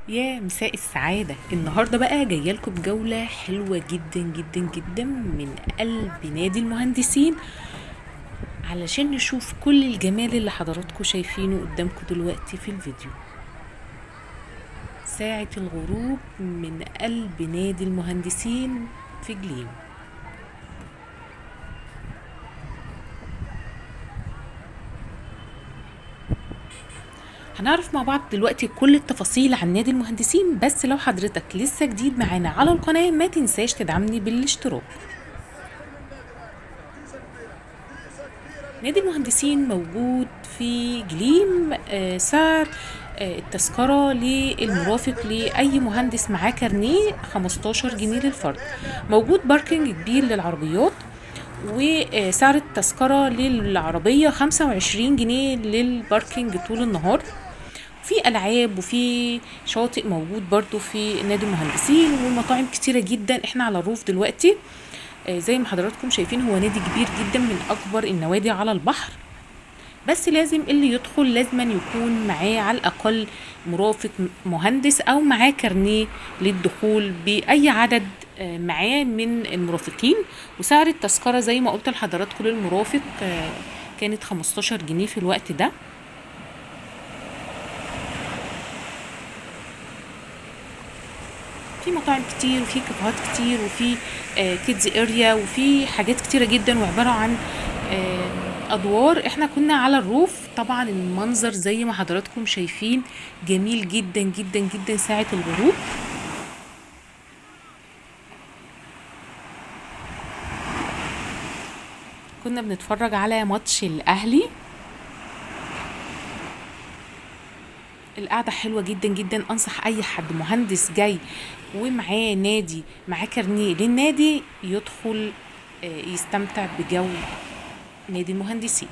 يا مساء السعادة. النهاردة بقى جاية لكم بجولة حلوة جدا جدا جدا من قلب نادي المهندسين، علشان نشوف كل الجمال اللي حضراتكم شايفينه قدامكم دلوقتي في الفيديو. ساعة الغروب من قلب نادي المهندسين في جليم. هنعرف مع بعض دلوقتي كل التفاصيل عن نادي المهندسين، بس لو حضرتك لسه جديد معانا على القناة ما تنساش تدعمني بالاشتراك. نادي المهندسين موجود في جليم. سعر التذكرة للمرافق لأي مهندس معاه كارنيه 15 جنيه للفرد. موجود باركنج كبير للعربيات، وسعر التذكرة للعربية 25 جنيه للباركنج طول النهار. في ألعاب وفي شاطئ موجود برضو في نادي المهندسين، ومطاعم كتيرة جدا. احنا على الروف دلوقتي. زي ما حضراتكم شايفين هو نادي كبير جدا من أكبر النوادي على البحر، بس لازم اللي يدخل لازم يكون معاه على الأقل مرافق مهندس أو معاه كارنيه للدخول بأي عدد معاه من المرافقين. وسعر التذكرة زي ما قلت لحضراتكم للمرافق كانت 15 جنيه في الوقت ده. في مطاعم كتير وفي كافيهات كتير وفي كيدز اريا وفي حاجات كتيرة جدا، وعبارة عن ادوار. احنا كنا على الروف. طبعا المنظر زي ما حضراتكم شايفين جميل جدا جدا جدا ساعة الغروب. كنا بنتفرج على ماتش الاهلي. القعدة حلوة جدا جدا. انصح اي حد مهندس جاي ومعاه نادي، معاه كارنيه للنادي، يدخل يستمتع بجو نادي المهندسين.